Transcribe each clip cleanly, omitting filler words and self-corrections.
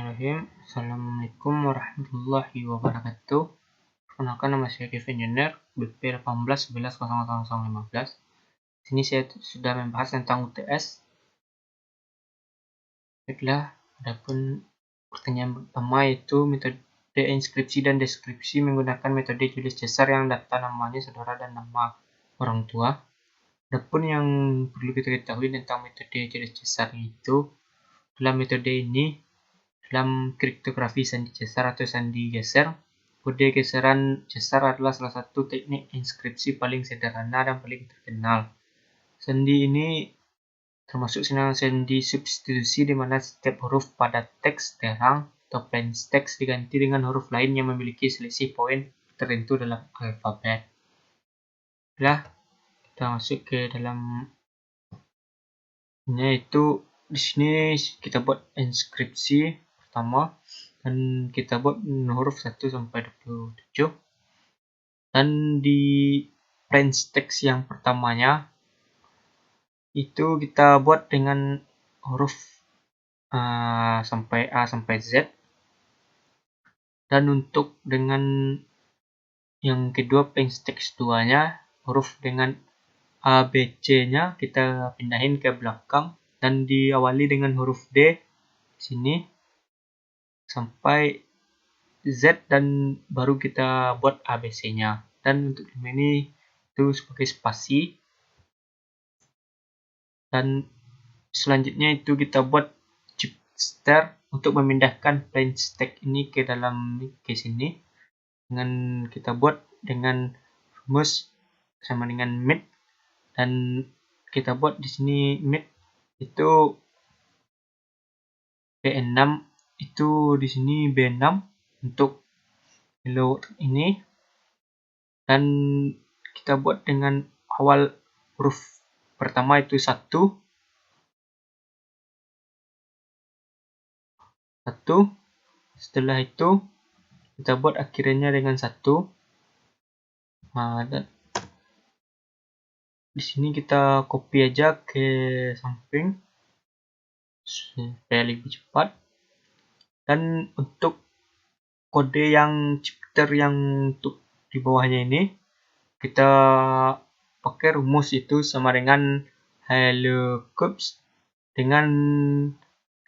Bismillahirrahmanirrahim. Assalamualaikum warahmatullahi wabarakatuh. Perkenalkan, nama saya Kevin Jenner, BP 18110015. Sini saya sudah membahas tentang UTS. Baiklah, adapun pertanyaan pertama yaitu metode inskripsi dan deskripsi menggunakan metode tulis cesar yang data namanya saudara dan nama orang tua. Adapun yang perlu kita ketahui tentang metode tulis cesar itu, dalam metode ini, dalam kriptografi sandi cesar atau sandi geser, kode geseran cesar adalah salah satu teknik inskripsi paling sederhana dan paling terkenal. Sandi ini termasuk sandi substitusi di mana setiap huruf pada teks terang atau plain text diganti dengan huruf lain yang memiliki selisih poin tertentu dalam alfabet. Nah, kita masuk ke dalam yaitu di sini kita buat inskripsi pertama dan kita buat huruf 1 sampai 27, dan di plain text yang pertamanya itu kita buat dengan huruf sampai A sampai Z, dan untuk dengan yang kedua plain text 2 nya huruf dengan A, B, C nya kita pindahin ke belakang dan diawali dengan huruf D sini sampai Z, dan baru kita buat ABC nya. Dan untuk ini itu sebagai spasi, dan selanjutnya itu kita buat shifter untuk memindahkan plain text ini ke dalam case ini, dengan kita buat dengan rumus sama dengan mid, dan kita buat di sini mid itu B6, itu di sini B6 untuk hello ini, dan kita buat dengan awal huruf pertama itu 1, setelah itu kita buat akhirnya dengan 1. Dan di sini kita copy aja ke samping supaya lebih cepat. Dan untuk kode yang shifter yang untuk di bawahnya ini kita pakai rumus itu sama dengan hello cubes, dengan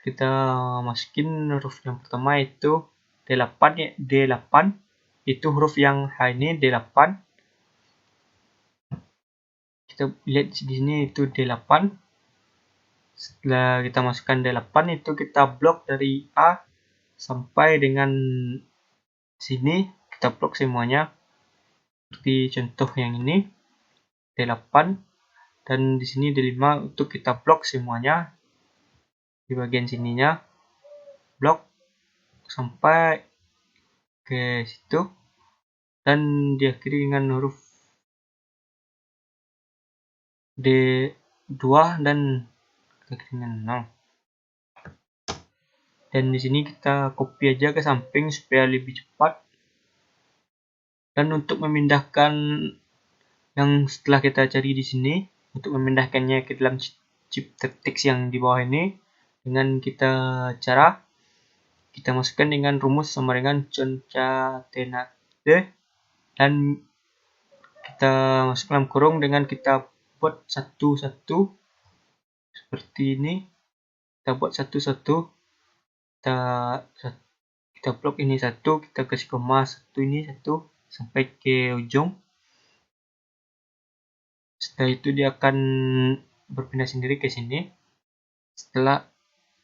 kita masukin huruf yang pertama itu D8 ya, D8 itu huruf yang H ini D8. Kita lihat di sini itu D8. Setelah kita masukkan D8 itu kita blok dari A sampai dengan sini, kita blok semuanya seperti contoh yang ini D8, dan di sini D5 untuk kita blok semuanya di bagian sininya, blok sampai ke situ, dan diakhiri dengan huruf D2 dan dengan 0. Dan di sini kita copy aja ke samping supaya lebih cepat. Dan untuk memindahkan yang setelah kita cari di sini, untuk memindahkannya ke dalam shifter text yang di bawah ini, dengan cara kita masukkan dengan rumus sama dengan concatenate, dan kita masuk dalam kurung dengan kita buat satu-satu seperti ini. Kita buat satu-satu, kita blok ini 1, kita kasih koma 1 ini 1 sampai ke ujung. Setelah itu dia akan berpindah sendiri ke sini. Setelah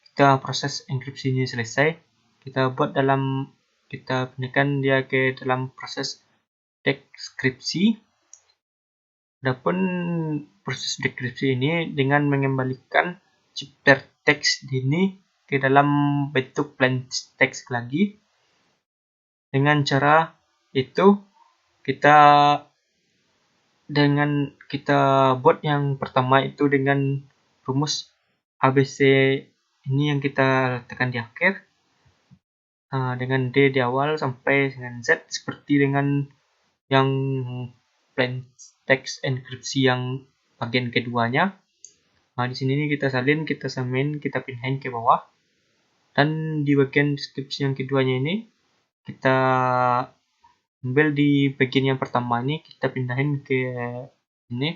kita proses enkripsinya selesai, kita pindahkan dia ke dalam proses deskripsi. Adapun proses deskripsi ini dengan mengembalikan shifter text ini ke dalam bentuk plain text lagi. Dengan cara itu kita buat yang pertama itu dengan rumus ABC ini yang kita letakkan di akhir, dengan D di awal sampai dengan Z seperti dengan yang plain text enkripsi yang bagian keduanya. Di sini kita salin, kita samain, kita pindahin ke bawah. Dan di bagian deskripsi yang keduanya ini, kita ambil di bagian yang pertama ini, kita pindahin ke ini.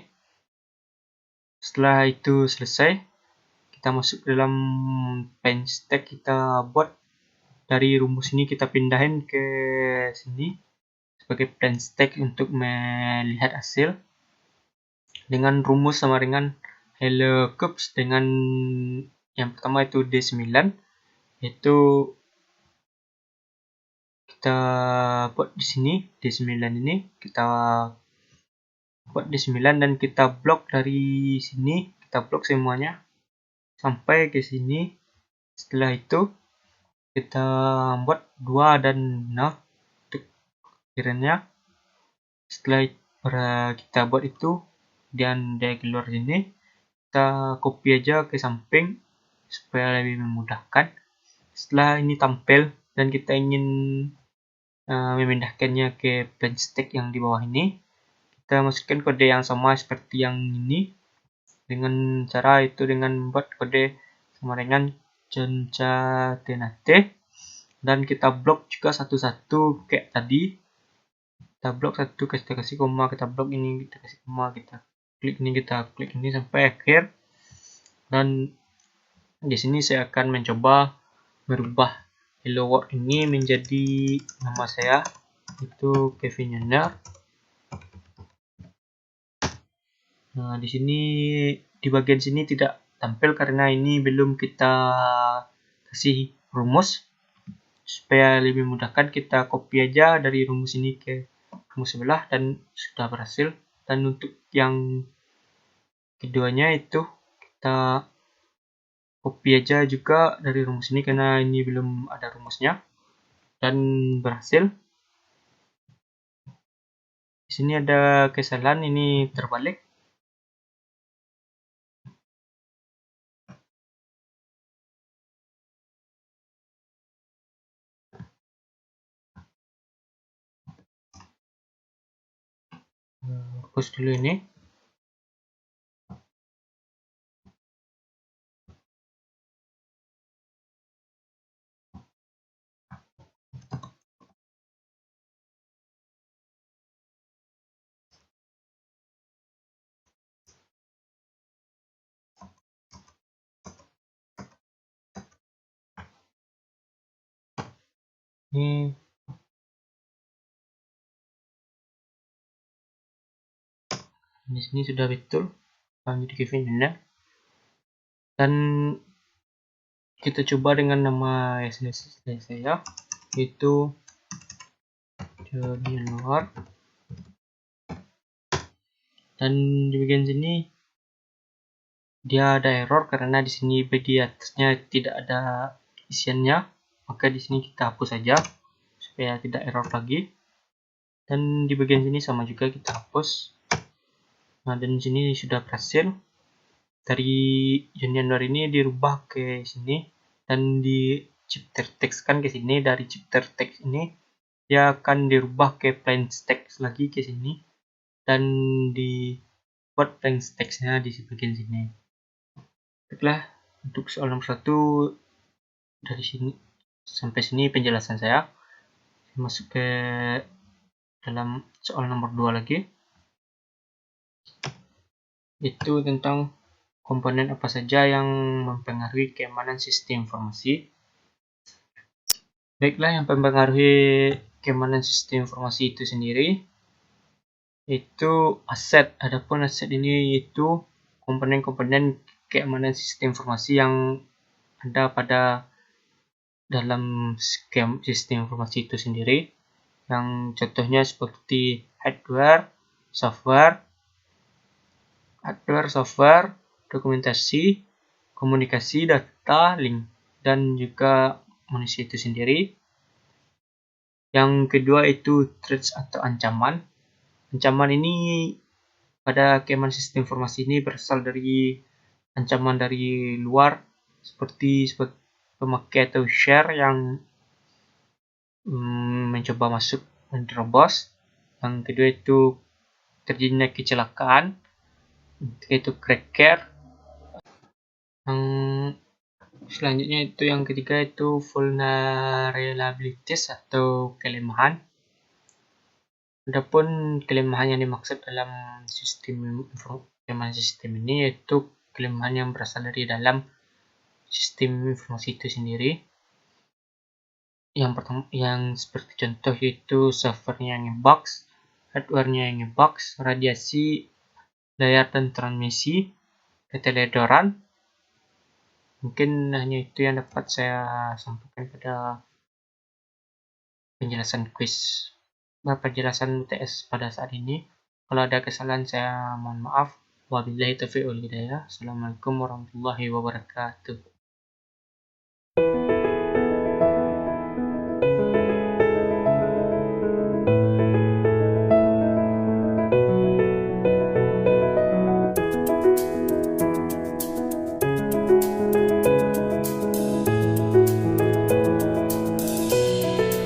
Setelah itu selesai, kita masuk ke dalam pen stack, kita buat dari rumus ini, kita pindahin ke sini sebagai plain stack untuk melihat hasil dengan rumus sama dengan hello cubes. Dengan yang pertama itu D9, itu kita buat di sini D9 ini, kita buat D9 dan kita blok dari sini, kita blok semuanya sampai ke sini. Setelah itu kita buat 2 dan 0 untuk kiranya. Setelah kita buat itu dan dia keluar sini, kita copy aja ke samping supaya lebih memudahkan. Setelah ini tampil dan kita ingin memindahkannya ke plain stack yang di bawah ini, kita masukkan kode yang sama seperti yang ini, dengan cara itu dengan membuat kode sama dengan concatenate, dan kita blok juga satu-satu kayak tadi. Kita blok satu, kita kasih koma, kita blok ini, kita kasih koma, kita klik ini sampai akhir. Dan di sini saya akan mencoba merubah hello world ini menjadi nama saya, itu Kevin Yonder. Nah, di sini di bagian sini tidak tampil karena ini belum kita kasih rumus. Supaya lebih mudahkan, kita copy aja dari rumus ini ke rumus sebelah dan sudah berhasil. Dan untuk yang keduanya itu kita copy aja juga dari rumus ini karena ini belum ada rumusnya, dan berhasil. Di sini ada kesalahan, ini terbalik. Hapus dulu ini. Ini di sini sudah betul lanjut Kevin Yonder. Dan kita coba dengan nama saya, yaitu Januar. Dan di bagian sini dia ada error karena di sini di atasnya tidak ada isiannya, maka di sini kita hapus saja supaya tidak error lagi. Dan di bagian sini sama juga kita hapus. Nah, dan di sini sudah berhasil. Dari Januar ini dirubah ke sini dan di chapter text kan ke sini. Dari chapter text ini dia akan dirubah ke plain text lagi ke sini dan dibuat plain textnya di bagian sini. Baiklah, untuk soal nomor 1 dari sini sampai sini penjelasan saya. Masuk ke dalam soal nomor 2 lagi, itu tentang komponen apa saja yang mempengaruhi keamanan sistem informasi. Baiklah, yang mempengaruhi keamanan sistem informasi itu sendiri itu aset. Adapun aset ini itu komponen-komponen keamanan sistem informasi yang ada pada dalam sistem informasi itu sendiri, yang contohnya seperti hardware, software, dokumentasi, komunikasi, data, link, dan juga manusia itu sendiri. Yang kedua itu threats atau ancaman. Ancaman ini pada keamanan sistem informasi ini berasal dari ancaman dari luar, seperti pemakai atau share yang mencoba masuk menerobos. Yang kedua itu terjadinya kecelakaan, itu cracker. Yang Selanjutnya itu yang ketiga itu vulnerabilities atau kelemahan. Adapun kelemahan yang dimaksud dalam sistem ini yaitu kelemahan yang berasal dari dalam sistem informasi itu sendiri. Yang pertama, yang seperti contoh yaitu servernya yang nge-box, hardware-nya yang nge-box, radiasi, layar dan transmisi, keteledoran. Mungkin hanya itu yang dapat saya sampaikan pada penjelasan penjelasan UTS pada saat ini. Kalau ada kesalahan saya mohon maaf. Wabillahi taufiq wal hidayah. Assalamualaikum warahmatullahi wabarakatuh.